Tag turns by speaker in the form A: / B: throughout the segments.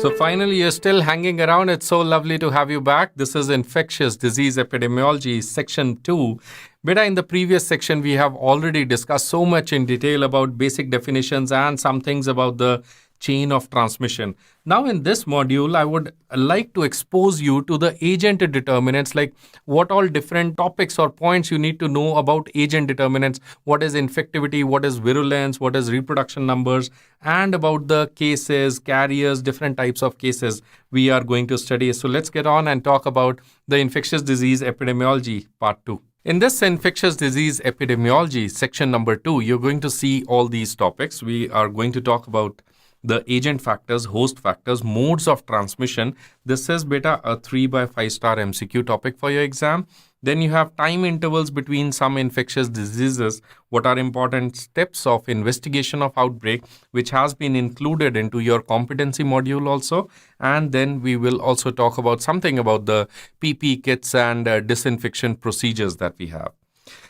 A: So finally, you're still hanging around. It's so lovely to have you back. This is Infectious Disease Epidemiology, Section 2. Beta, in the previous section, we have already discussed so much in detail about basic definitions and some things about the chain of transmission. Now, in this module, I would like to expose you to the agent determinants, like what all different topics or points you need to know about agent determinants, what is infectivity, what is virulence, what is reproduction numbers, and about the cases, carriers, different types of cases we are going to study. So let's get on and talk about the infectious disease epidemiology part 2. In this infectious disease epidemiology section number 2, you're going to see all these topics. We are going to talk about the agent factors, host factors, modes of transmission. This is beta a 3 by 5 star MCQ topic for your exam. Then you have time intervals between some infectious diseases. What are important steps of investigation of outbreak, which has been included into your competency module also. And then we will also talk about something about the PP kits and disinfection procedures that we have.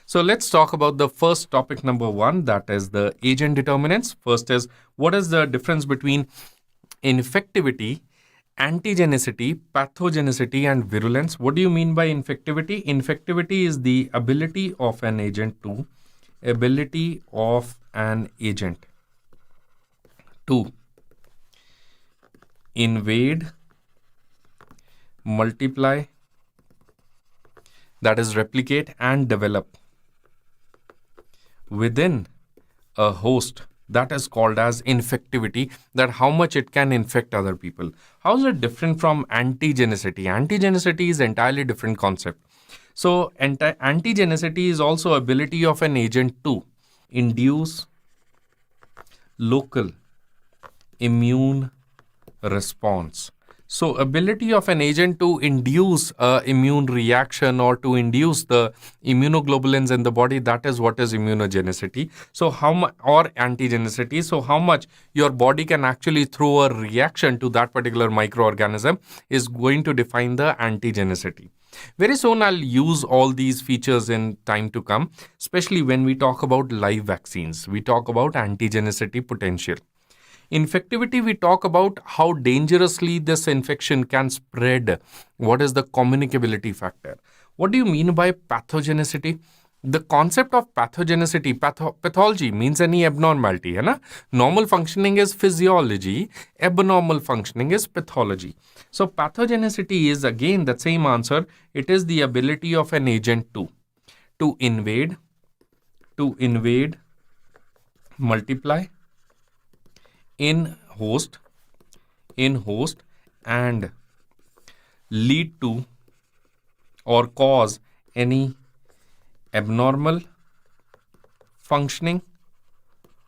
A: So let's talk about the first topic number 1, that is the agent determinants. First is, what is the difference between infectivity, antigenicity, pathogenicity, and virulence? What do you mean by infectivity? Infectivity is the ability of an agent to invade, multiply, that is replicate and develop within a host. That is called as infectivity, that how much it can infect other people. How is it different from antigenicity? Antigenicity is entirely different concept. So antigenicity is also ability of an agent to induce local immune response. So ability of an agent to induce immune reaction or to induce the immunoglobulins in the body, that is what is immunogenicity. So or antigenicity. So how much your body can actually throw a reaction to that particular microorganism is going to define the antigenicity. Very soon I'll use all these features in time to come, especially when we talk about live vaccines. We talk about antigenicity potential. Infectivity, we talk about how dangerously this infection can spread. What is the communicability factor? What do you mean by pathogenicity? The concept of pathogenicity, pathology means any abnormality. Hai na? Normal functioning is physiology, abnormal functioning is pathology. So pathogenicity is again the same answer. It is the ability of an agent to invade, multiply, in host and lead to or cause any abnormal functioning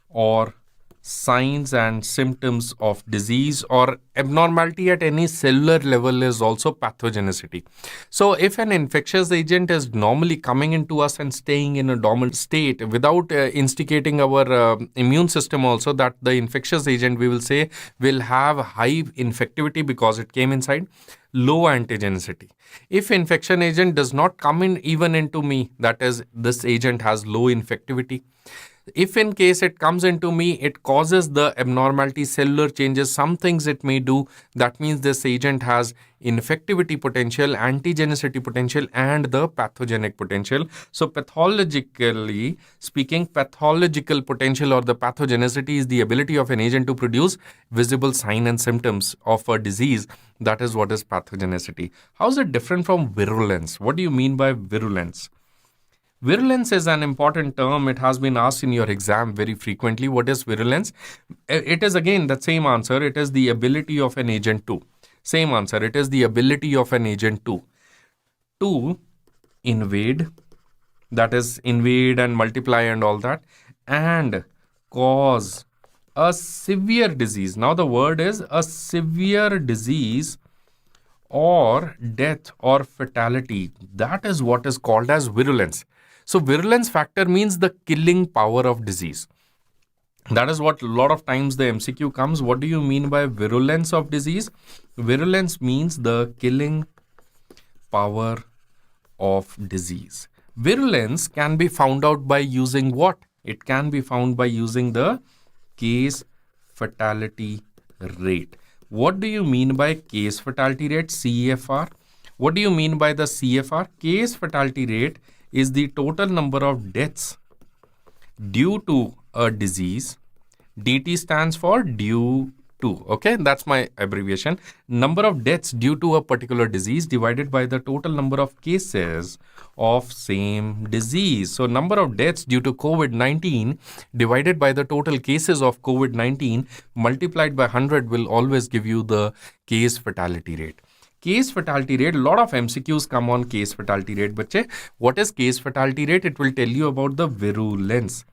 A: or signs and symptoms of disease, or abnormality at any cellular level is also pathogenicity. So if an infectious agent is normally coming into us and staying in a dormant state without instigating our immune system also, that the infectious agent, we will say, will have high infectivity because it came inside, low antigenicity. If infection agent does not come in even into me, that is, this agent has low infectivity. If in case it comes into me, it causes the abnormality, cellular changes, some things it may do. That means this agent has infectivity potential, antigenicity potential, and the pathogenic potential. So pathologically speaking, pathological potential or the pathogenicity is the ability of an agent to produce visible sign and symptoms of a disease. That is what is pathogenicity. How is it different from virulence? What do you mean by virulence? Virulence is an important term. It has been asked in your exam very frequently. What is virulence? It is again the same answer. It is the ability of an agent to. Same answer. It is the ability of an agent to invade, that is invade and multiply and all that, and cause a severe disease. Now the word is a severe disease or death or fatality. That is what is called as virulence. So virulence factor means the killing power of disease. That is what a lot of times the MCQ comes. What do you mean by virulence of disease? Virulence means the killing power of disease. Virulence can be found out by using what? It can be found by using the case fatality rate. What do you mean by case fatality rate, CFR? What do you mean by the CFR? Case fatality rate is the total number of deaths due to a disease. DT stands for due to. Okay, that's my abbreviation. Number of deaths due to a particular disease divided by the total number of cases of same disease. So number of deaths due to COVID-19 divided by the total cases of COVID-19 multiplied by 100 will always give you the case fatality rate. Case fatality rate, lot of MCQs come on case fatality rate. Bache, what is case fatality rate? It will tell you about the virulence.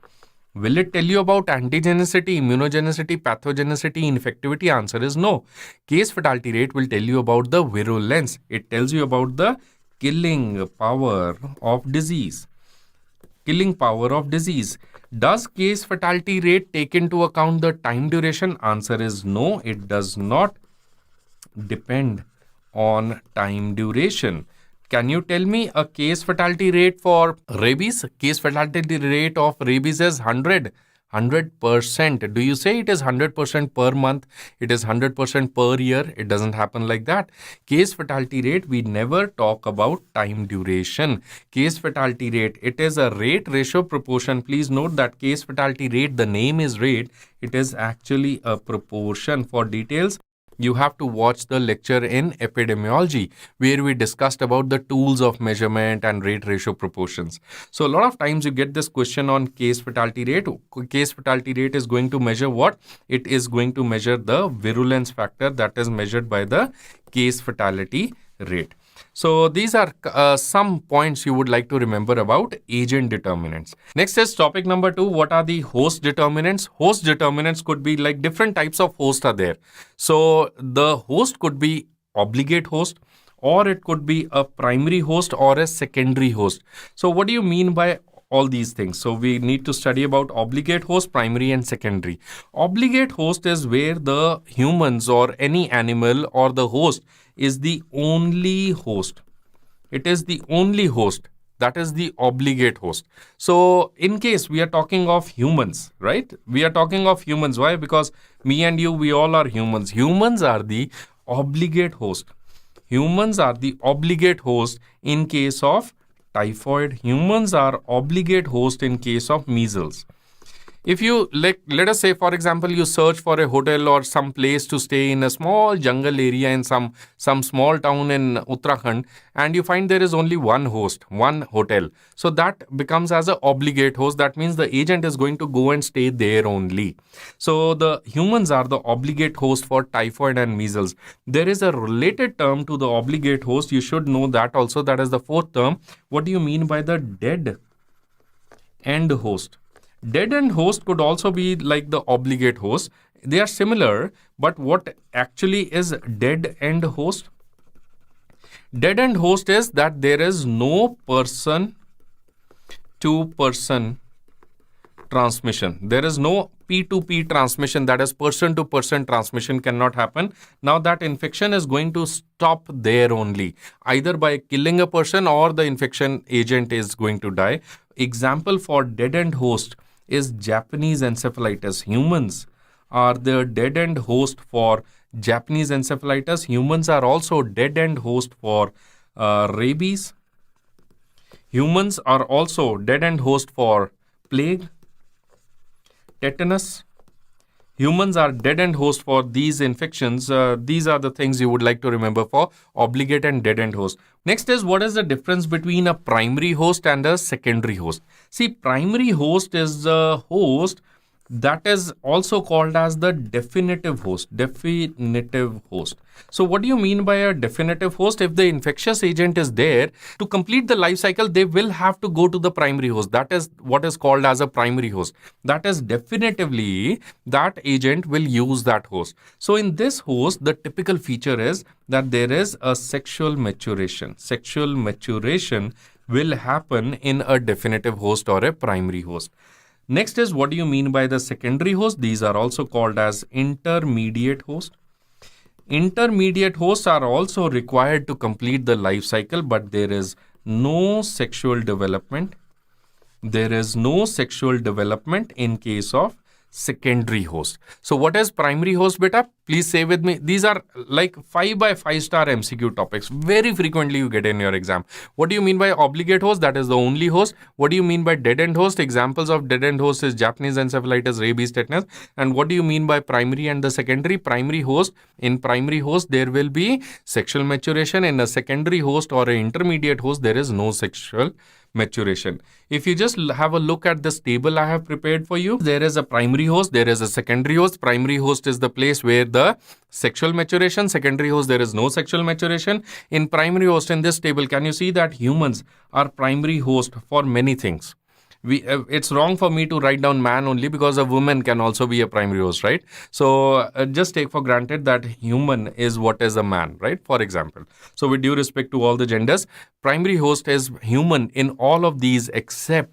A: Will it tell you about antigenicity, immunogenicity, pathogenicity, infectivity? Answer is no. Case fatality rate will tell you about the virulence. It tells you about the killing power of disease. Killing power of disease. Does case fatality rate take into account the time duration? Answer is no. It does not depend on time duration. Can you tell me a case fatality rate for rabies? Case fatality rate of rabies is 100%. Do you say it is 100% per month? It is 100% per year? It doesn't happen like that. Case fatality rate, we never talk about time duration. Case fatality rate, it is a rate ratio proportion. Please note that case fatality rate, the name is rate. It is actually a proportion. For details, you have to watch the lecture in epidemiology where we discussed about the tools of measurement and rate ratio proportions. So a lot of times you get this question on case fatality rate. Case fatality rate is going to measure what? It is going to measure the virulence factor that is measured by the case fatality rate. So these are some points you would like to remember about agent determinants. Next is topic number 2. What are the host determinants? Host determinants could be like different types of hosts are there. So the host could be obligate host, or it could be a primary host or a secondary host. So what do you mean by all these things? So we need to study about obligate host, primary and secondary. Obligate host is where the humans or any animal or the host is the only host. It is the only host. That is the obligate host. So in case we are talking of humans, right? We are talking of humans. Why? Because me and you, we all are humans. Humans are the obligate host. Humans are the obligate host in case of typhoid. Humans are obligate host in case of measles. If you let us say, for example, you search for a hotel or some place to stay in a small jungle area in some small town in Uttarakhand, and you find there is only one host, one hotel. So that becomes as an obligate host. That means the agent is going to go and stay there only. So the humans are the obligate host for typhoid and measles. There is a related term to the obligate host. You should know that also. That is the fourth term. What do you mean by the dead end host? Dead end host could also be like the obligate host. They are similar, but what actually is dead end host? Dead end host is that there is no person to person transmission. There is no P2P transmission, that is person to person transmission cannot happen. Now that infection is going to stop there only, either by killing a person or the infection agent is going to die. Example for dead end host is Japanese encephalitis. Humans are the dead end host for Japanese encephalitis. Humans are also dead end host for rabies. Humans are also dead end host for plague, tetanus. Humans are dead end host for these infections. These are the things you would like to remember for obligate and dead end host. Next is, what is the difference between a primary host and a secondary host? See, primary host is the host that is also called as the definitive host. Definitive host. So what do you mean by a definitive host? If the infectious agent is there, to complete the life cycle, they will have to go to the primary host. That is what is called as a primary host. That is definitively that agent will use that host. So in this host, the typical feature is that there is a sexual maturation. Sexual maturation will happen in a definitive host or a primary host. Next is, what do you mean by the secondary host? These are also called as intermediate host. Intermediate hosts are also required to complete the life cycle, but there is no sexual development. There is no sexual development in case of secondary host. So what is primary host, beta? Please say with me. These are like 5 by 5 star MCQ topics. Very frequently you get in your exam. What do you mean by obligate host? That is the only host. What do you mean by dead end host? Examples of dead end host is Japanese encephalitis, rabies, tetanus. And what do you mean by primary and the secondary? Primary host. In primary host, there will be sexual maturation. In a secondary host or an intermediate host, there is no sexual maturation. If you just have a look at this table I have prepared for you, there is a primary host, there is a secondary host. Primary host is the place where the sexual maturation. Secondary host, there is no sexual maturation. In primary host, in this table, can you see that humans are primary host for many things? It's wrong for me to write down man only, because a woman can also be a primary host, right? So just take for granted that human is what is a man, right? For example. So with due respect to all the genders, primary host is human in all of these except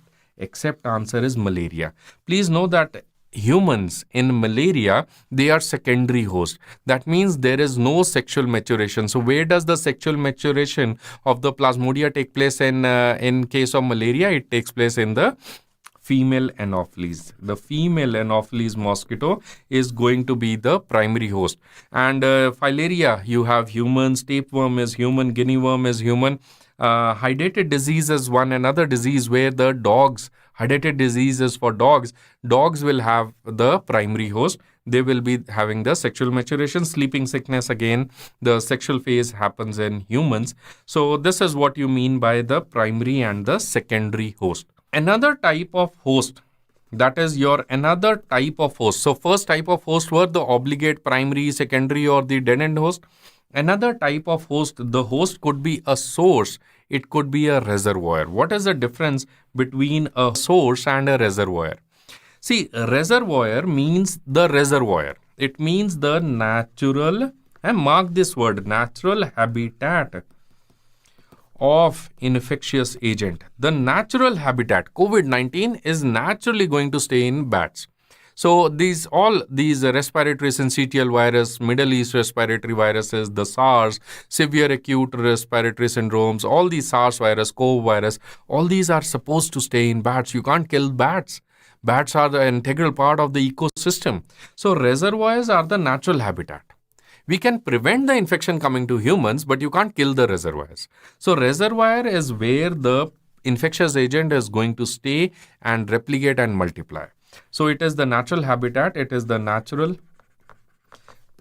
A: answer is malaria. Please know that humans in malaria, they are secondary host. That means there is no sexual maturation. So where does the sexual maturation of the plasmodia take place in case of malaria? It takes place in the female Anopheles. The female Anopheles mosquito is going to be the primary host. And filaria, you have humans, tapeworm is human, guinea worm is human. Hydatid disease is one another disease where the dogs, hydatid disease is for dogs. Dogs will have the primary host. They will be having the sexual maturation. Sleeping sickness, again, the sexual phase happens in humans. So this is what you mean by the primary and the secondary host. Another type of host, that is your another type of host. So first type of host were the obligate, primary, secondary, or the dead end host. Another type of host, the host could be a source. It could be a reservoir. What is the difference between a source and a reservoir? See, a reservoir means the reservoir. It means the natural, and mark this word, natural habitat of infectious agent. The natural habitat, COVID-19 is naturally going to stay in bats. So these respiratory syncytial virus, Middle East respiratory viruses, the SARS, severe acute respiratory syndromes, all these SARS virus, COVID virus, all these are supposed to stay in bats. You can't kill bats. Bats are the integral part of the ecosystem. So reservoirs are the natural habitat. We can prevent the infection coming to humans, but you can't kill the reservoirs. So reservoir is where the infectious agent is going to stay and replicate and multiply. So it is the natural habitat, it is the natural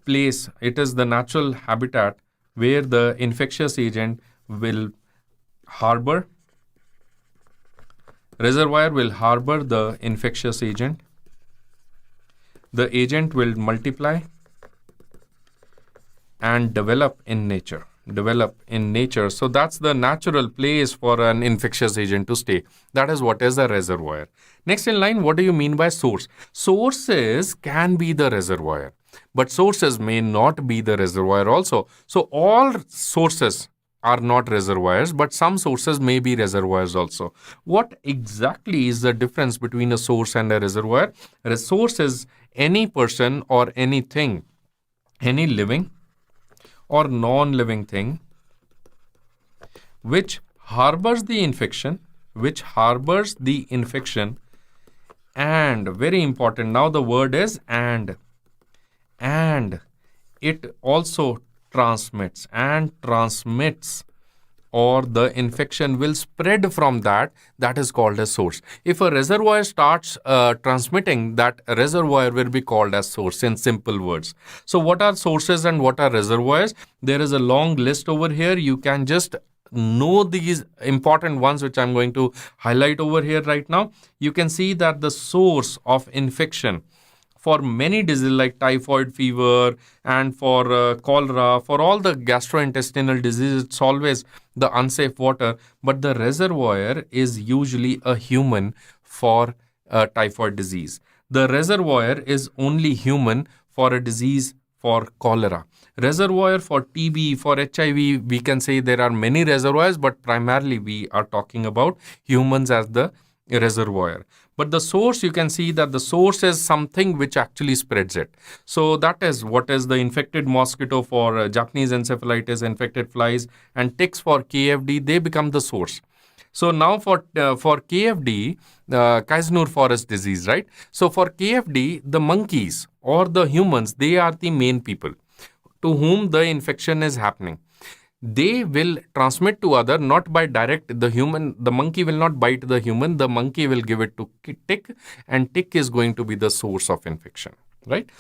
A: place, it is the natural habitat where the infectious agent will harbor. Reservoir will harbor the infectious agent. The agent will multiply and develop in nature. So that's the natural place for an infectious agent to stay. That is what is a reservoir. Next in line, what do you mean by source? Sources can be the reservoir, but sources may not be the reservoir also. So all sources are not reservoirs, but some sources may be reservoirs also. What exactly is the difference between a source and a reservoir? A source is any person or anything, any living or non-living thing which harbors the infection, and very important, now the word is and it also transmits, or the infection will spread from that is called as source. If a reservoir starts transmitting, that reservoir will be called as source in simple words. So what are sources and what are reservoirs? There is a long list over here. You can just know these important ones which I'm going to highlight over here right now. You can see that the source of infection for many diseases like typhoid fever and for cholera, for all the gastrointestinal diseases, it's always the unsafe water. But the reservoir is usually a human for typhoid disease. The reservoir is only human for a disease for cholera. Reservoir for TB, for HIV, we can say there are many reservoirs, but primarily we are talking about humans as the reservoir. But the source, you can see that the source is something which actually spreads it. So that is what is the infected mosquito for Japanese encephalitis, infected flies, and ticks for KFD, they become the source. So now for KFD, Kaisnur forest disease, right? So for KFD, the monkeys or the humans, they are the main people to whom the infection is happening. They will transmit to other not by direct. The monkey will not bite the human. The monkey will give it to tick, and tick is going to be the source of infection, right?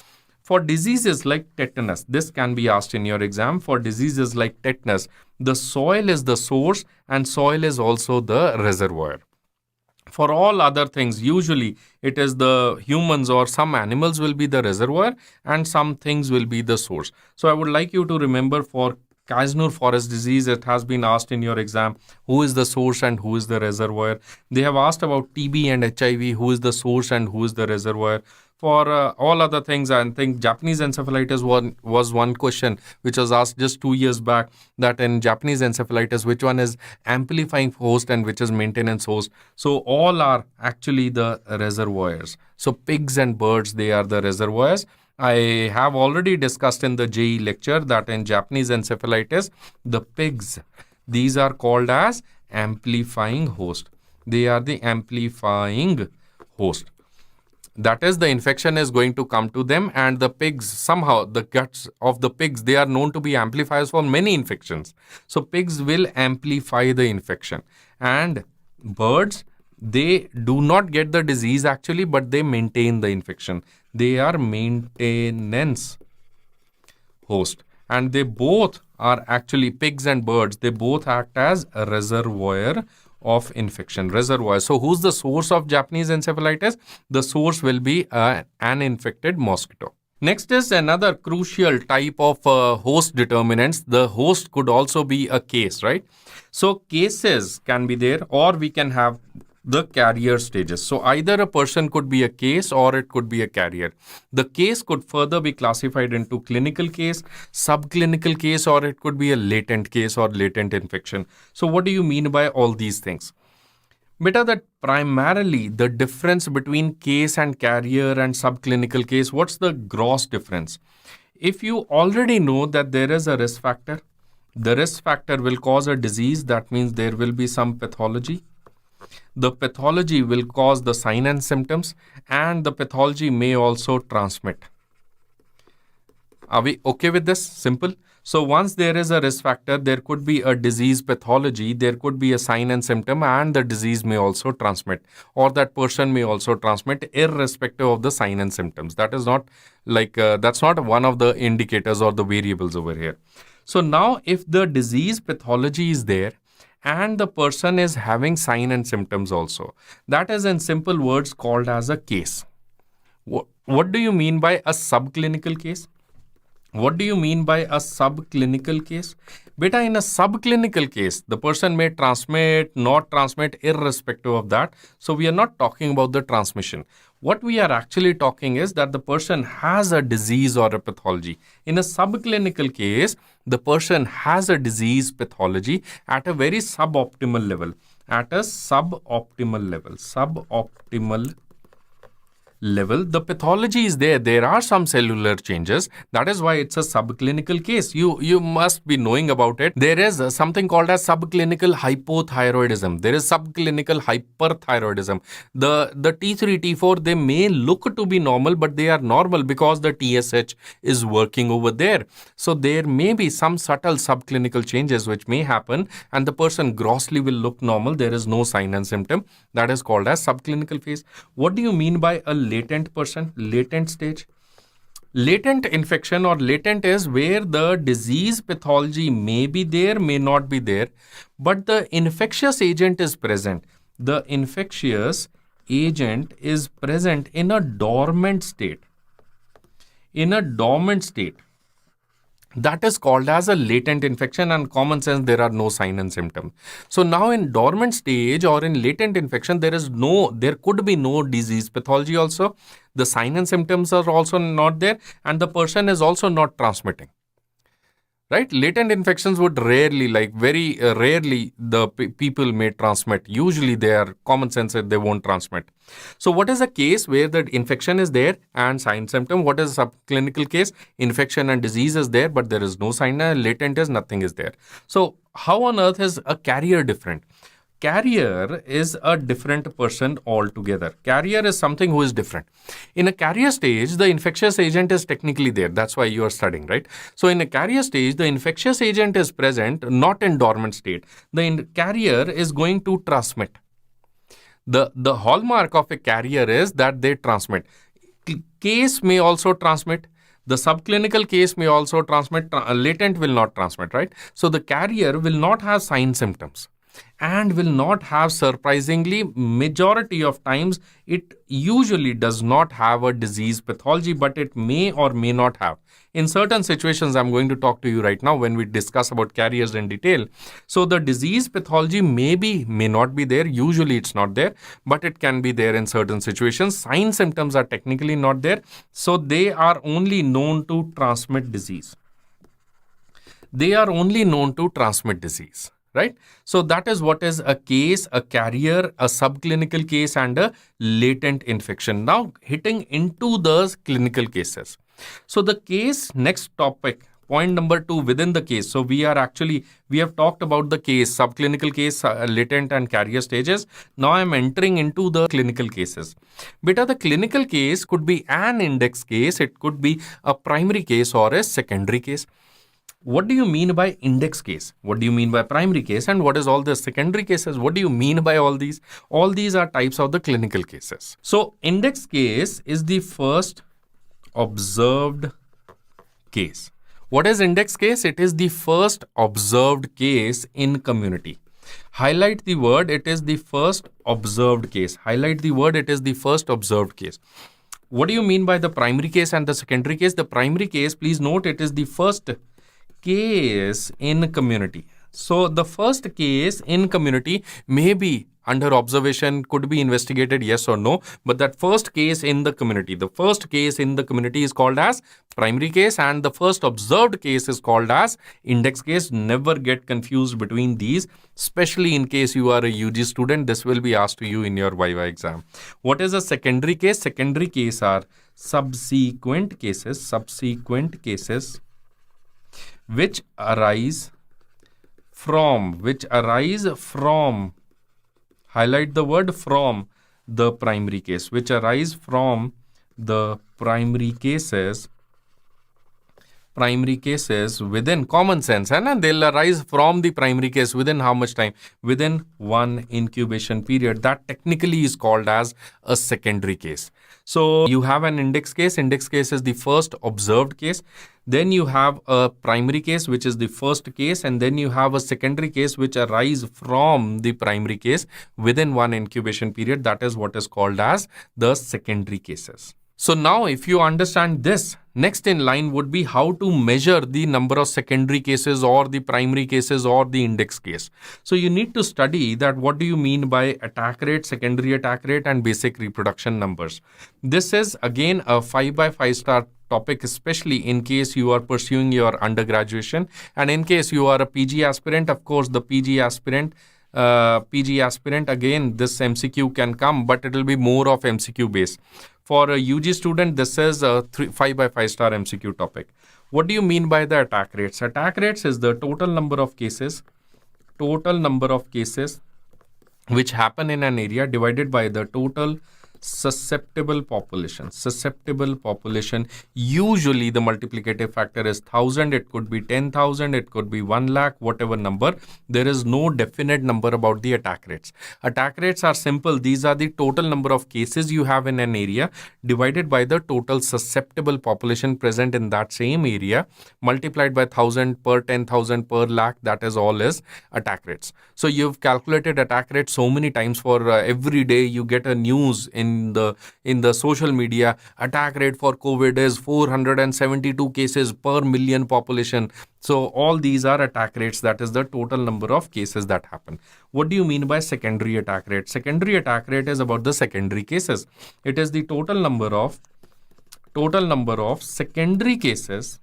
A: For diseases like tetanus, this can be asked in your exam. For diseases like tetanus, the soil is the source and soil is also the reservoir. For all other things, usually it is the humans or some animals will be the reservoir and some things will be the source. So I would like you to remember for Kaisnur forest disease, it has been asked in your exam, who is the source and who is the reservoir. They have asked about TB and HIV, who is the source and who is the reservoir. For all other things, I think Japanese encephalitis was one question which was asked just 2 years back, that in Japanese encephalitis, which one is amplifying host and which is maintenance host. So all are actually the reservoirs. So pigs and birds, they are the reservoirs. I have already discussed in the JE lecture that in Japanese encephalitis, the pigs, these are called as amplifying host. They are the amplifying host. That is, the infection is going to come to them, and the pigs, somehow the guts of the pigs, they are known to be amplifiers for many infections. So pigs will amplify the infection, and birds, they do not get the disease actually, but they maintain the infection. They are maintenance host, and they both are actually, pigs and birds, they both act as a reservoir of infection. Reservoir. So who's the source of Japanese encephalitis? The source will be an infected mosquito. Next is another crucial type of host determinants. The host could also be a case, right? So cases can be there, or we can have the carrier stages. So either a person could be a case or it could be a carrier. The case could further be classified into clinical case, subclinical case, or it could be a latent case or latent infection. So what do you mean by all these things? Beta, that primarily the difference between case and carrier and subclinical case, what's the gross difference? If you already know that there is a risk factor, the risk factor will cause a disease, that means there will be some pathology. The pathology will cause the sign and symptoms, and the pathology may also transmit. Are we okay with this? Simple. So once there is a risk factor, there could be a disease pathology, there could be a sign and symptom, and the disease may also transmit, or that person may also transmit irrespective of the sign and symptoms. That is not like, that's not one of the indicators or the variables over here. So now if the disease pathology is there, and the person is having sign and symptoms also, that is in simple words called as a case. What do you mean by a subclinical case? What do you mean by a subclinical case? Beta, in a subclinical case, the person may transmit, not transmit, irrespective of that. So we are not talking about the transmission. What we are actually talking is that the person has a disease or a pathology. In a subclinical case, the person has a disease pathology at a very suboptimal level. At a suboptimal level, the pathology is there. There are some cellular changes. That is why it's a subclinical case. You must be knowing about it. There is something called as subclinical hypothyroidism. There is subclinical hyperthyroidism. The T3, T4, they may look to be normal, but they are normal because the TSH is working over there. So there may be some subtle subclinical changes which may happen, and the person grossly will look normal. There is no sign and symptom. That is called as subclinical phase. What do you mean by a latent person, latent stage? Latent infection or latent is where the disease pathology may be there, may not be there, but the infectious agent is present. The infectious agent is present in a dormant state. In a dormant state. That is called as a latent infection, and common sense, there are no sign and symptom. So now in dormant stage or in latent infection, there could be no disease pathology also. The sign and symptoms are also not there, and the person is also not transmitting. Right? Latent infections would rarely, very rarely, the people may transmit. Usually they are common sense that they won't transmit. So what is a case where the infection is there and sign symptom? What is a subclinical case? Infection and disease is there, but there is no sign. Latent is nothing is there. So how on earth is a carrier different? carrier is a different person altogether. Carrier is something who is different. In a carrier stage, the infectious agent is technically there. That's why you are studying, right? So in a carrier stage, the infectious agent is present, not in dormant state. The carrier is going to transmit. The hallmark of a carrier is that they transmit. Case may also transmit. The subclinical case may also transmit. Latent will not transmit, right? So the carrier will not have sign symptoms and will not have, surprisingly, majority of times, it usually does not have a disease pathology, but it may or may not have. In certain situations, I'm going to talk to you right now when we discuss about carriers in detail. So the disease pathology may not be there. Usually it's not there, but it can be there in certain situations. Sign symptoms are technically not there. So they are only known to transmit disease. They are only known to transmit disease. Right? So that is what is a case, a carrier, a subclinical case, and a latent infection. Now hitting into the clinical cases. So the case, next topic, point number 2 within the case. So we have talked about the case, subclinical case, latent and carrier stages. Now I am entering into the clinical cases. Beta, the clinical case could be an index case. It could be a primary case or a secondary case. What do you mean by index case? What do you mean by primary case? And what is all the secondary cases? What do you mean by all these? All these are types of the clinical cases. So index case is the first observed case. What is index case? It is the first observed case in community. Highlight the word, it is the first observed case. Highlight the word, it is the first observed case. What do you mean by the primary case and the secondary case? The primary case, please note, it is the first case in community. So the first case in community may be under observation, could be investigated, yes or no, but that first case in the community, is called as primary case, and the first observed case is called as index case. Never get confused between these, especially in case you are a UG student. This will be asked to you in your Viva exam. What is a secondary case? Secondary case are subsequent cases which arise from, highlight the word from, the primary case, which arise from the primary cases within common sense, and they'll arise from the primary case within how much time? Within one incubation period. That technically is called as a secondary case. So you have an index case. Index case is the first observed case. Then you have a primary case, which is the first case, and then you have a secondary case which arise from the primary case within one incubation period. That is what is called as the secondary cases. So now if you understand this, next in line would be how to measure the number of secondary cases or the primary cases or the index case. So you need to study that what do you mean by attack rate, secondary attack rate, and basic reproduction numbers. This is again a 5 by 5 star topic, especially in case you are pursuing your undergraduation, and in case you are a PG aspirant. Of course, the PG aspirant, again, this MCQ can come, but it will be more of MCQ base. For a UG student, this is a 5 by 5 star MCQ topic. What do you mean by the attack rates? Attack rates is the total number of cases which happen in an area divided by the total susceptible population. Usually the multiplicative factor is 1000. It could be 10,000. It could be 1 lakh, whatever number. There is no definite number about the attack rates. Attack rates are simple. These are the total number of cases you have in an area divided by the total susceptible population present in that same area, multiplied by 1000 per 10,000 per lakh. That is all is attack rates. So you've calculated attack rate so many times. For every day you get a news in the social media. Attack rate for COVID is 472 cases per million population. So all these are attack rates. That is the total number of cases that happen. What do you mean by secondary attack rate? Secondary attack rate is about the secondary cases. It is the total number of secondary cases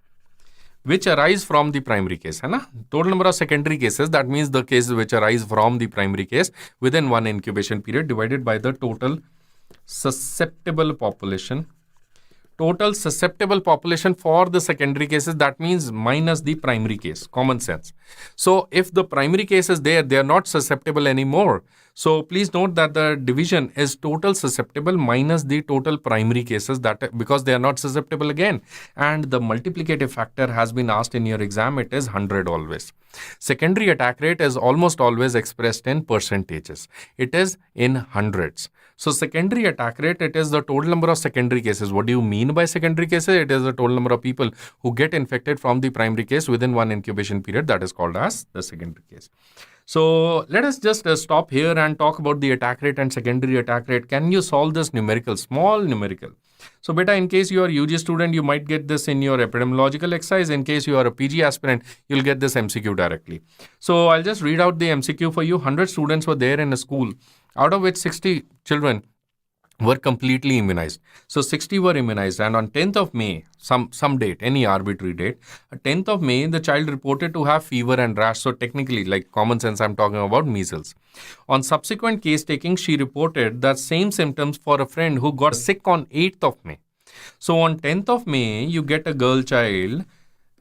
A: which arise from the primary case. Total number of secondary cases, that means the cases which arise from the primary case within one incubation period divided by the total susceptible population total susceptible population for the secondary cases, that means minus the primary case. Common sense. So if the primary case is there, they are not susceptible anymore. So please note that the division is total susceptible minus the total primary cases, that because they are not susceptible again. And the multiplicative factor has been asked in your exam. It is 100 always. Secondary attack rate is almost always expressed in percentages. It is in hundreds. So secondary attack rate, it is the total number of secondary cases. What do you mean by secondary cases? It is the total number of people who get infected from the primary case within one incubation period. That is called as the secondary case. So let us just stop here and talk about the attack rate and secondary attack rate. Can you solve this numerical, small numerical? So beta, in case you are UG student, you might get this in your epidemiological exercise. In case you are a PG aspirant, you'll get this MCQ directly. So I'll just read out the MCQ for you. 100 students were there in a school, out of which 60 children were completely immunized. So 60 were immunized, and on 10th of May, some date, any arbitrary date, 10th of May, the child reported to have fever and rash. So technically, like common sense, I'm talking about measles. On subsequent case taking, she reported the same symptoms for a friend who got sick on 8th of May. So on 10th of May, you get a girl child,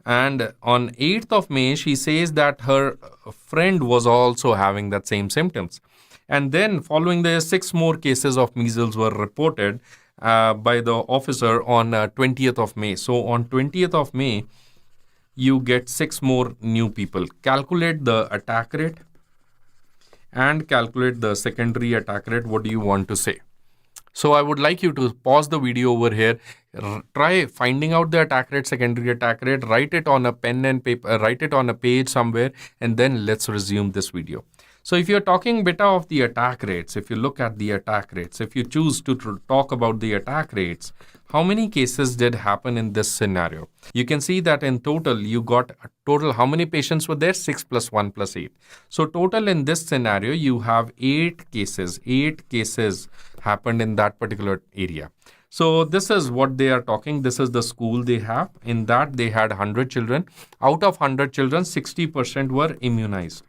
A: and on 8th of May, she says that her friend was also having that same symptoms. And then following the 6 more cases of measles were reported by the officer on 20th of May. So on 20th of May, you get 6 more new people. Calculate the attack rate and calculate the secondary attack rate. What do you want to say? So I would like you to pause the video over here, try finding out the attack rate, secondary attack rate, write it on a pen and paper, write it on a page somewhere, and then let's resume this video. So if you're talking beta of the attack rates, if you look at the attack rates, if you choose to talk about the attack rates, how many cases did happen in this scenario? You can see that in total, you got a total, how many patients were there? 6 plus 1 plus 8. So total in this scenario, you have 8 cases. 8 cases happened in that particular area. So this is what they are talking. This is the school they have. In that, they had 100 children. Out of 100 children, 60% were immunized.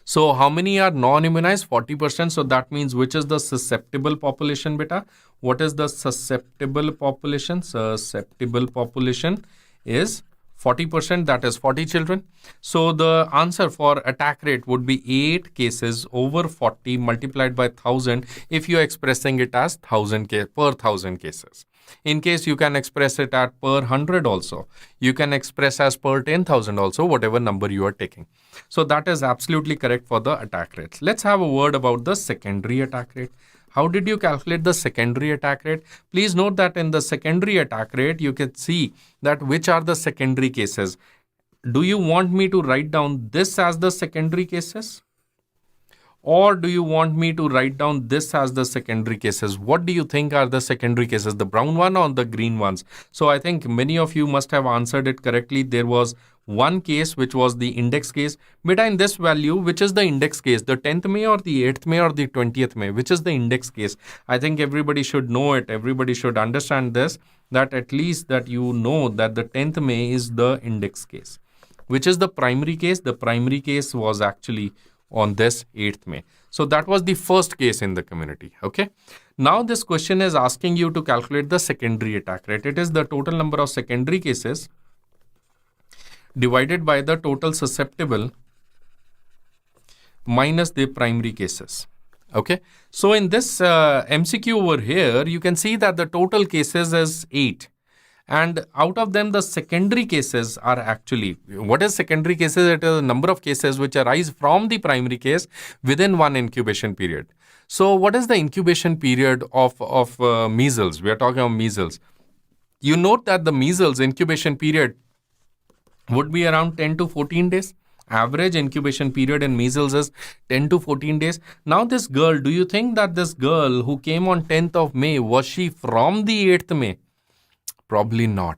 A: So how many are non-immunized? 40%. So that means which is the susceptible population, beta? What is the susceptible population? Susceptible population is 40%, that is 40 children. So the answer for attack rate would be 8 cases over 40 multiplied by 1000 if you are expressing it as 1000 per 1000 cases. In case you can express it at per 100 also. You can express as per 10,000 also, whatever number you are taking. So that is absolutely correct for the attack rates. Let's have a word about the secondary attack rate. How did you calculate the secondary attack rate? Please note that in the secondary attack rate, you can see that which are the secondary cases. Do you want me to write down this as the secondary cases? Or do you want me to write down this as the secondary cases? What do you think are the secondary cases? The brown one or the green ones? So I think many of you must have answered it correctly. There was one case which was the index case. Beta, in this value, which is the index case? The 10th May or the 8th May or the 20th May? Which is the index case? I think everybody should know it. Everybody should understand this, that at least that you know that the 10th May is the index case. Which is the primary case? The primary case was actually on this 8th May. So that was the first case in the community. Okay. Now this question is asking you to calculate the secondary attack rate. It is the total number of secondary cases divided by the total susceptible minus the primary cases. Okay. So in this MCQ over here, you can see that the total cases is 8. And out of them, the secondary cases are actually, what is secondary cases? It is a number of cases which arise from the primary case within one incubation period. So what is the incubation period of measles? We are talking about measles. You note that the measles incubation period would be around 10 to 14 days. Average incubation period in measles is 10 to 14 days. Now this girl, do you think that this girl who came on 10th of May, was she from the 8th May? Probably not.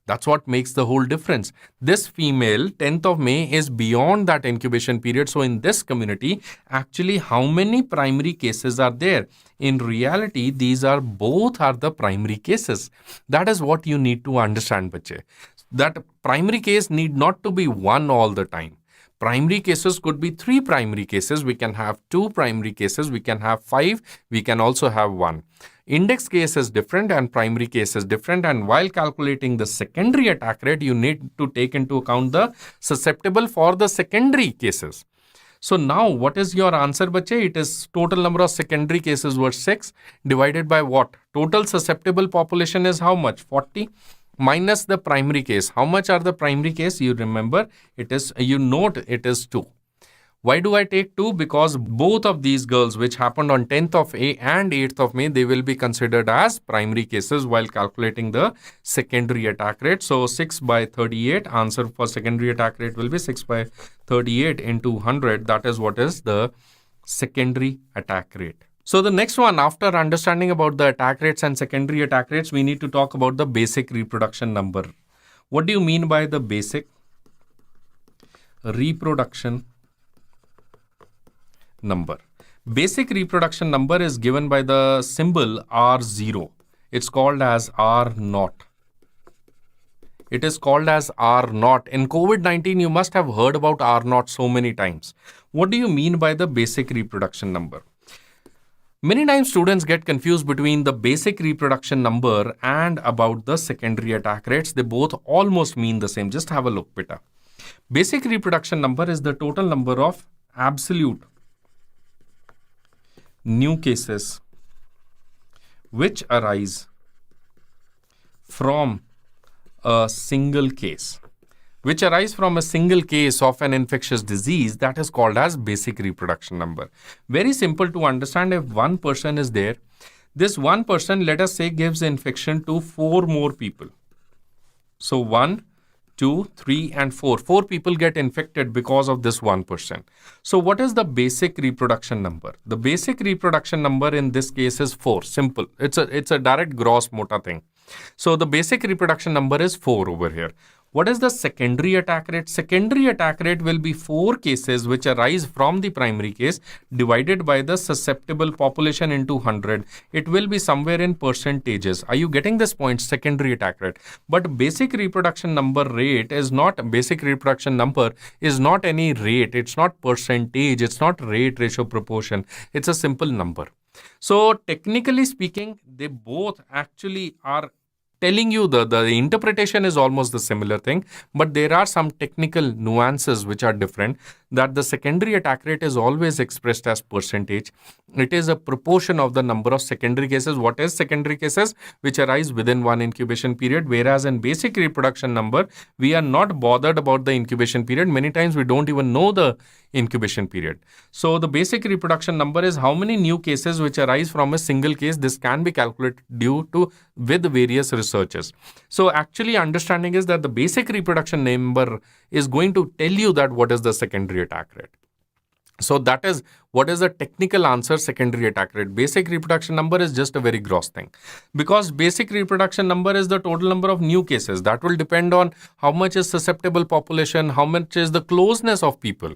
A: That's what makes the whole difference. This female, 10th of May, is beyond that incubation period. So in this community, actually, how many primary cases are there? In reality, these are both are the primary cases. That is what you need to understand, bache. That primary case need not to be one all the time. Primary cases could be 3 primary cases. We can have 2 primary cases. We can have 5. We can also have 1. Index case is different and primary case is different, and while calculating the secondary attack rate, you need to take into account the susceptible for the secondary cases. So now what is your answer, bache? It is total number of secondary cases were 6 divided by what? Total susceptible population is how much? 40 minus the primary case. How much are the primary case? You remember, you note it is 2. Why do I take 2? Because both of these girls which happened on 10th of May and 8th of May, they will be considered as primary cases while calculating the secondary attack rate. So 6 by 38, answer for secondary attack rate will be 6 by 38 into 100. That is what is the secondary attack rate. So the next one, after understanding about the attack rates and secondary attack rates, we need to talk about the basic reproduction number. What do you mean by the basic reproduction number? Basic reproduction number is given by the symbol R0. It's called as R0. It is called as R0. In COVID-19, you must have heard about R0 so many times. What do you mean by the basic reproduction number? Many times students get confused between the basic reproduction number and about the secondary attack rates. They both almost mean the same. Just have a look, beta. Basic reproduction number is the total number of absolute new cases which arise from a single case. Which arise from a single case of an infectious disease, that is called as basic reproduction number. Very simple to understand. If one person is there, this one person, let us say, gives infection to 4 more people. So 1, 2, 3 and 4. 4 people get infected because of this one person. So what is the basic reproduction number? The basic reproduction number in this case is 4. Simple. It's a direct gross mota thing. So the basic reproduction number is 4 over here. What is the secondary attack rate? Secondary attack rate will be 4 cases which arise from the primary case divided by the susceptible population into 100. It will be somewhere in percentages. Are you getting this point? Secondary attack rate. But basic reproduction number rate is not, basic reproduction number is not any rate. It's not percentage. It's not rate, ratio, proportion. It's a simple number. So technically speaking, they both actually are telling you the interpretation is almost the similar thing, but there are some technical nuances which are different, that the secondary attack rate is always expressed as percentage. It is a proportion of the number of secondary cases. What is secondary cases? Which arise within one incubation period, whereas in basic reproduction number, we are not bothered about the incubation period. Many times we don't even know the incubation period. So the basic reproduction number is how many new cases which arise from a single case. This can be calculated with various researches. So actually understanding is that the basic reproduction number is going to tell you that what is the secondary attack rate. So that is what is the technical answer, secondary attack rate. Basic reproduction number is just a very gross thing, because basic reproduction number is the total number of new cases. That will depend on how much is susceptible population, how much is the closeness of people,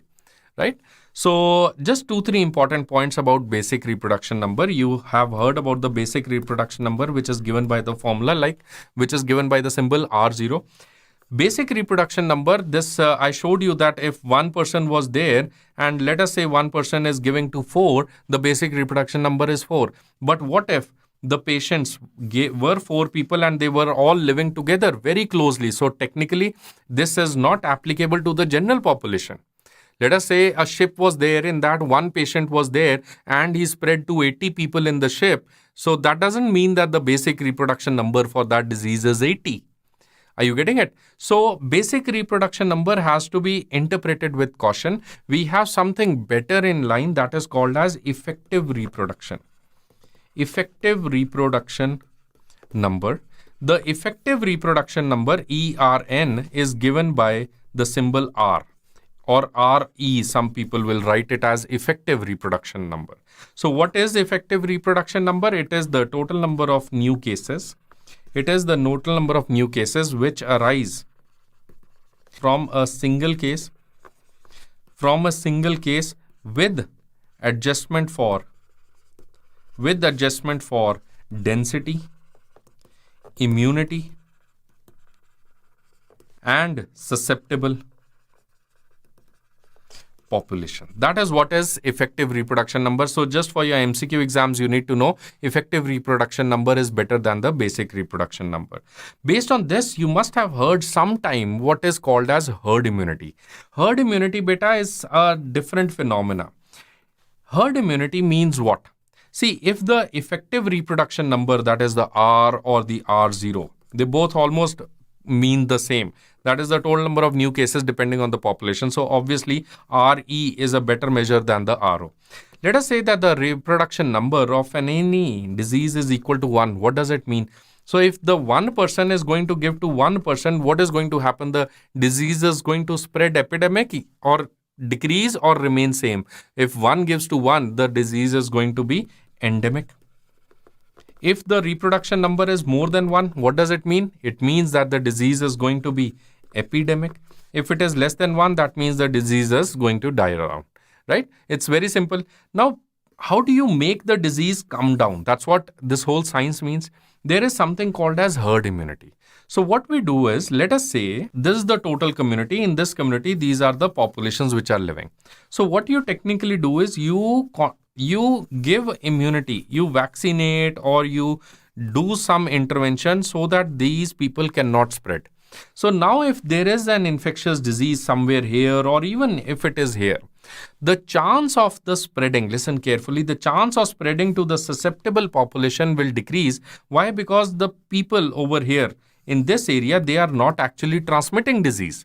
A: right? So just 2-3 important points about basic reproduction number. You have heard about the basic reproduction number, which is given by the formula, which is given by the symbol R0. Basic reproduction number, this I showed you that if one person was there and let us say one person is giving to 4, the basic reproduction number is 4. But what if the patients were 4 people and they were all living together very closely? So technically, this is not applicable to the general population. Let us say a ship was there, in that one patient was there and he spread to 80 people in the ship. So that doesn't mean that the basic reproduction number for that disease is 80. Are you getting it? So basic reproduction number has to be interpreted with caution. We have something better in line, that is called as effective reproduction. Effective reproduction number. The effective reproduction number, ERN, is given by the symbol R or RE. Some people will write it as effective reproduction number. So what is effective reproduction number? It is the total number of new cases. It is the total number of new cases which arise from a single case, with adjustment for density, immunity, and susceptible population. That is what is effective reproduction number. So just for your MCQ exams, you need to know effective reproduction number is better than the basic reproduction number. Based on this, you must have heard sometime what is called as herd immunity. Herd immunity, beta, is a different phenomena. Herd immunity means what? See, if the effective reproduction number, that is the R or the R0, they both almost mean the same. That is the total number of new cases depending on the population. So obviously, RE is a better measure than the RO. Let us say that the reproduction number of any disease is equal to 1. What does it mean? So if the one person is going to give to one person, what is going to happen? The disease is going to spread epidemic or decrease or remain same. If one gives to one, the disease is going to be endemic. If the reproduction number is more than 1, what does it mean? It means that the disease is going to be epidemic. If it is less than 1, that means the disease is going to die around, right? It's very simple. Now, how do you make the disease come down? That's what this whole science means. There is something called as herd immunity. So what we do is, let us say this is the total community. In this community, these are the populations which are living. So what you technically do is you give immunity, you vaccinate or you do some intervention so that these people cannot spread. So now if there is an infectious disease somewhere here, or even if it is here, the chance of the spreading, listen carefully, the chance of spreading to the susceptible population will decrease. Why? Because the people over here in this area, they are not actually transmitting disease.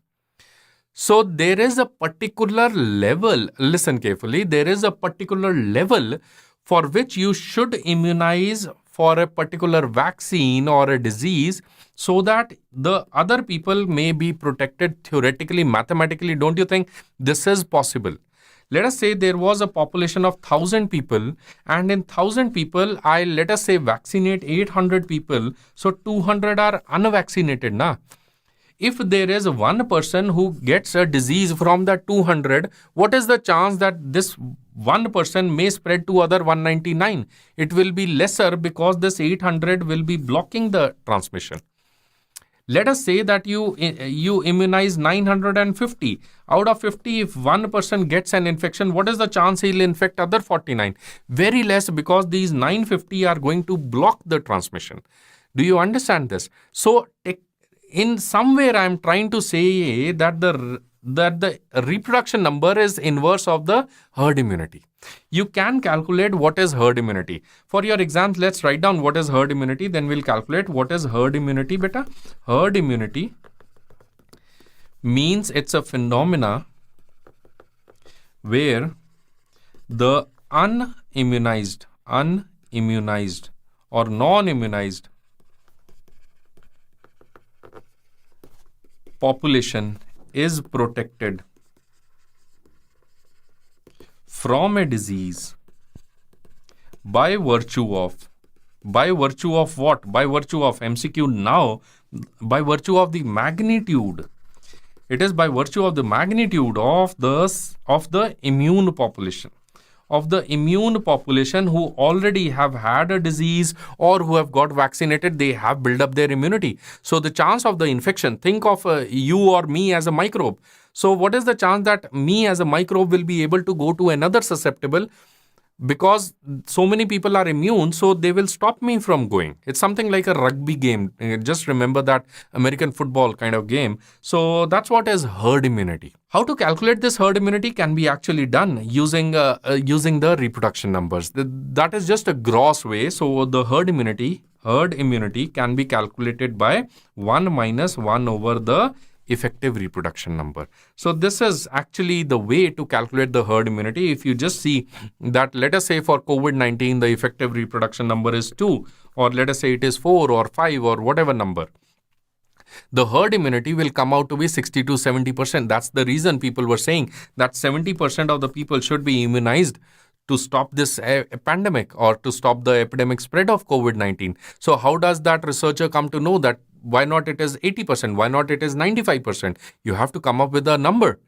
A: So there is a particular level, listen carefully, there is a particular level for which you should immunize for a particular vaccine or a disease so that the other people may be protected theoretically, mathematically. Don't you think this is possible? Let us say there was a population of 1,000 people, and in 1,000 people, let us say vaccinate 800 people, so 200 are unvaccinated, na? If there is one person who gets a disease from the 200, what is the chance that this one person may spread to other 199? It will be lesser because this 800 will be blocking the transmission. Let us say that you immunize 950. Out of 50, if one person gets an infection, what is the chance he'll infect other 49? Very less, because these 950 are going to block the transmission. Do you understand this? So in some way, I am trying to say that the reproduction number is inverse of the herd immunity. You can calculate what is herd immunity. For your exams, let's write down what is herd immunity. Then we'll calculate what is herd immunity, beta. Herd immunity means it's a phenomena where the unimmunized or non-immunized population is protected from a disease by virtue of what? By virtue of MCQ now, by virtue of the magnitude. It is by virtue of the magnitude of the immune population. Of the immune population who already have had a disease or who have got vaccinated, they have built up their immunity. So the chance of the infection, think of you or me as a microbe. So what is the chance that me as a microbe will be able to go to another susceptible? Because so many people are immune, so they will stop me from going. It's something like a rugby game. Just remember that American football kind of game. So that's what is herd immunity. How to calculate this herd immunity can be actually done using the reproduction numbers. That is just a gross way. So the herd immunity can be calculated by 1 minus 1 over the effective reproduction number. So this is actually the way to calculate the herd immunity. If you just see that, let us say for COVID-19, the effective reproduction number is 2, or let us say it is 4 or 5 or whatever number, the herd immunity will come out to be 60 to 70%. That's the reason people were saying that 70% of the people should be immunized to stop this pandemic or to stop the epidemic spread of COVID-19. So how does that researcher come to know that why not it is 80%? Why not it is 95%? You have to come up with a number.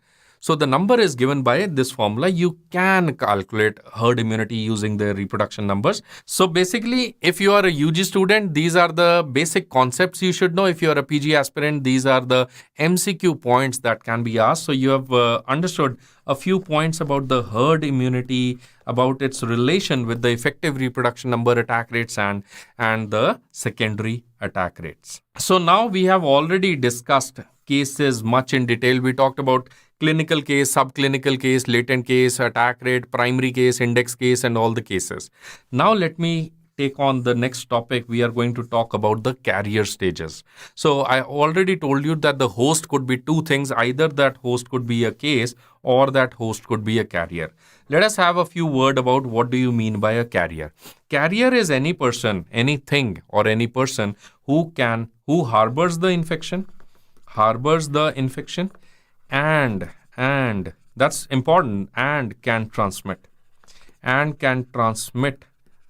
A: So the number is given by this formula. You can calculate herd immunity using the reproduction numbers. So basically, if you are a UG student, these are the basic concepts you should know. If you are a PG aspirant, these are the MCQ points that can be asked. So you have understood a few points about the herd immunity, about its relation with the effective reproduction number attack rates and the secondary attack rates. So now we have already discussed cases much in detail. We talked about clinical case, subclinical case, latent case, attack rate, primary case, index case, and all the cases. Now let me take on the next topic. We are going to talk about the carrier stages. So I already told you that the host could be two things. Either that host could be a case or that host could be a carrier. Let us have a few words about what do you mean by a carrier. Carrier is any person, anything, or any person who harbors the infection, and that's important, and can transmit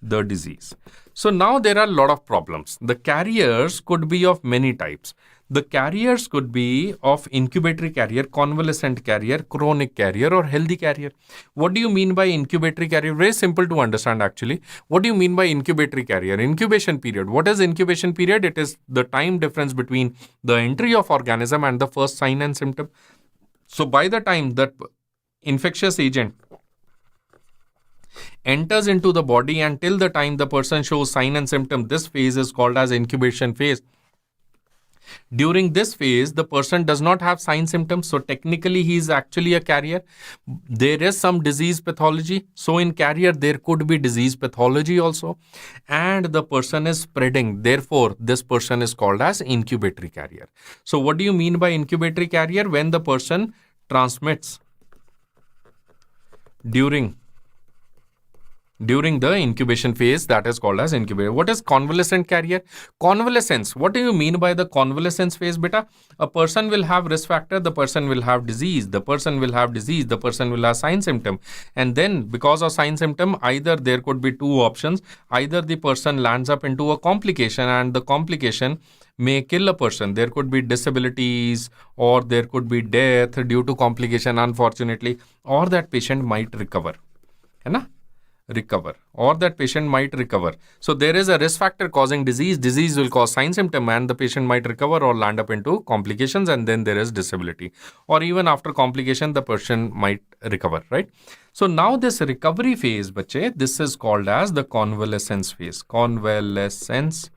A: the disease. So now there are a lot of problems. The carriers could be of many types. The carriers could be of incubatory carrier, convalescent carrier, chronic carrier, or healthy carrier. What do you mean by incubatory carrier? Very simple to understand actually. What do you mean by incubatory carrier? Incubation period. What is incubation period? It is the time difference between the entry of organism and the first sign and symptom. So by the time that infectious agent enters into the body and till the time the person shows sign and symptom, this phase is called as incubation phase. During this phase, the person does not have sign symptoms, so technically he is actually a carrier. There is some disease pathology, so in carrier there could be disease pathology also, and the person is spreading. Therefore, this person is called as incubatory carrier. So what do you mean by incubatory carrier? When the person transmits during the incubation phase, that is called as incubator. What is convalescent carrier? Convalescence. What do you mean by the convalescence phase, beta? A person will have risk factor, the person will have disease, the person will have sign symptom. And then because of sign symptom, either there could be two options. Either the person lands up into a complication and the complication may kill a person. There could be disabilities or there could be death due to complication, unfortunately, or that patient might recover. Or that patient might recover. So there is a risk factor causing disease. Disease will cause sign symptom and the patient might recover or land up into complications, and then there is disability. Or even after complication, the person might recover, right? So now this recovery phase, bache, this is called as the convalescence phase. Convalescence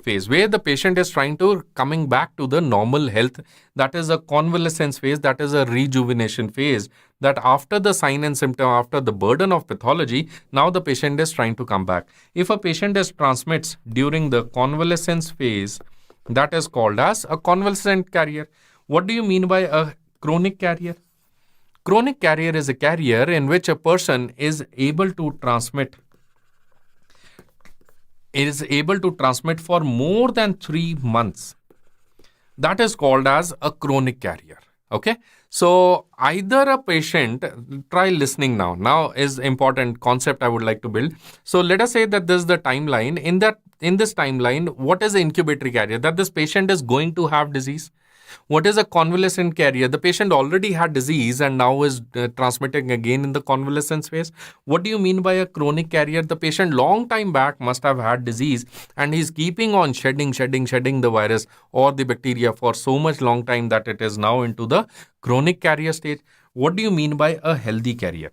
A: phase, where the patient is trying to coming back to the normal health. That is a convalescence phase, that is a rejuvenation phase, that after the sign and symptom, after the burden of pathology, now the patient is trying to come back. If a patient transmits during the convalescence phase, that is called as a convalescent carrier. What do you mean by a chronic carrier? Chronic carrier is a carrier in which a person is able to transmit for more than 3 months. That is called as a chronic carrier. Okay. So either a patient, try listening now. Now is important concept I would like to build. So let us say that this is the timeline. In this timeline, what is the incubatory carrier? That this patient is going to have disease. What is a convalescent carrier? The patient already had disease and now is transmitting again in the convalescence phase. What do you mean by a chronic carrier? The patient long time back must have had disease and he's keeping on shedding the virus or the bacteria for so much long time that it is now into the chronic carrier stage. What do you mean by a healthy carrier?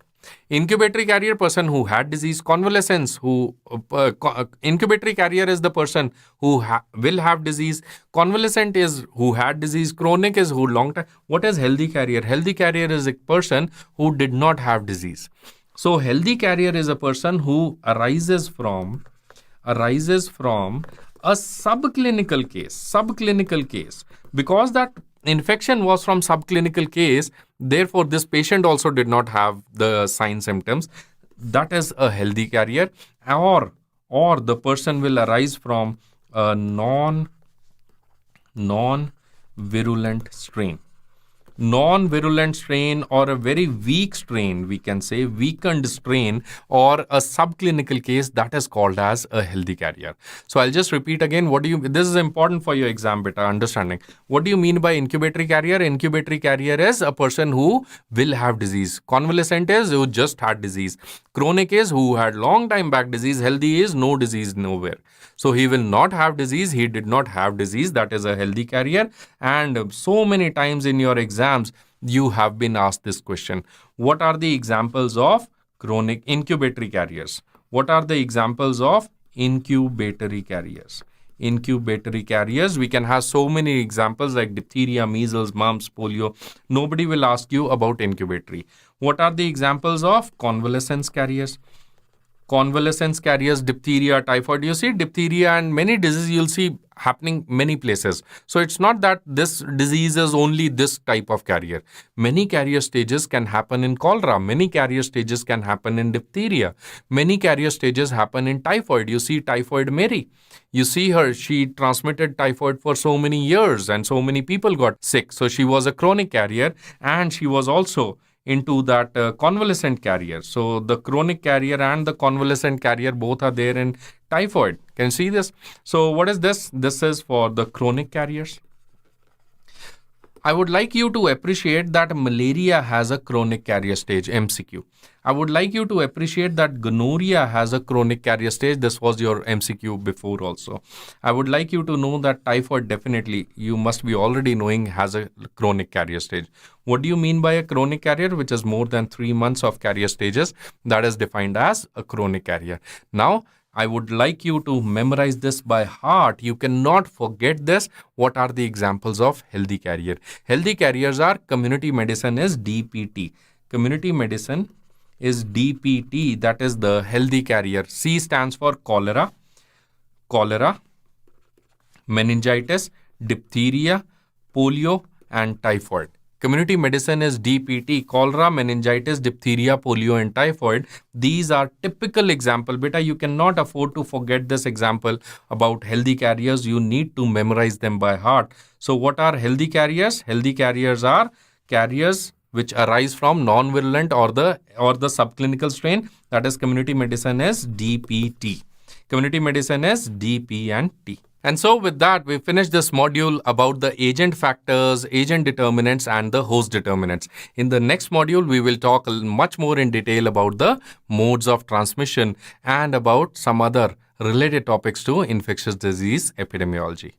A: Incubatory carrier, person who had disease. Convalescence, incubatory carrier is the person who will have disease. Convalescent is who had disease. Chronic is who long time. What is healthy carrier? Healthy carrier is a person who did not have disease. So healthy carrier is a person who arises from a subclinical case. Because that infection was from subclinical case, therefore this patient also did not have the sign symptoms. That is a healthy carrier. Or the person will arise from a non-virulent strain. non-virulent strain or a very weak strain, we can say weakened strain, or a subclinical case, that is called as a healthy carrier. So I'll just repeat again. This is important for your exam beta understanding. What do you mean by incubatory carrier? Incubatory carrier is a person who will have disease. Convalescent is who just had disease. Chronic is who had long time back disease. Healthy is no disease nowhere. So he will not have disease. He did not have disease. That is a healthy carrier. And so many times in your exams, you have been asked this question. What are the examples of chronic incubatory carriers? What are the examples of incubatory carriers? Incubatory carriers, we can have so many examples like diphtheria, measles, mumps, polio. Nobody will ask you about incubatory. What are the examples of convalescence carriers? Convalescence carriers, diphtheria, typhoid. You see diphtheria and many diseases you'll see happening many places. So it's not that this disease is only this type of carrier. Many carrier stages can happen in cholera. Many carrier stages can happen in diphtheria. Many carrier stages happen in typhoid. You see typhoid Mary. You see her, she transmitted typhoid for so many years and so many people got sick. So she was a chronic carrier and she was also into that convalescent carrier. So the chronic carrier and the convalescent carrier both are there in typhoid. Can you see this? So what is this? This is for the chronic carriers. I would like you to appreciate that malaria has a chronic carrier stage, MCQ. I would like you to appreciate that gonorrhea has a chronic carrier stage. This was your MCQ before also. I would like you to know that typhoid definitely, you must be already knowing, has a chronic carrier stage. What do you mean by a chronic carrier? Which is more than 3 months of carrier stages. That is defined as a chronic carrier. Now, I would like you to memorize this by heart. You cannot forget this. What are the examples of healthy carrier? Healthy carriers are community medicine is DPT. Community medicine is DPT. That is the healthy carrier. C stands for cholera, meningitis, diphtheria, polio, and typhoid. Community medicine is DPT, cholera, meningitis, diphtheria, polio, and typhoid. These are typical example. Beta, you cannot afford to forget this example about healthy carriers. You need to memorize them by heart. So what are healthy carriers? Healthy carriers are carriers which arise from non-virulent or the subclinical strain. That is community medicine is DPT. Community medicine is DP and T. And so with that, we finished this module about the agent factors, agent determinants, and the host determinants. In the next module, we will talk much more in detail about the modes of transmission and about some other related topics to infectious disease epidemiology.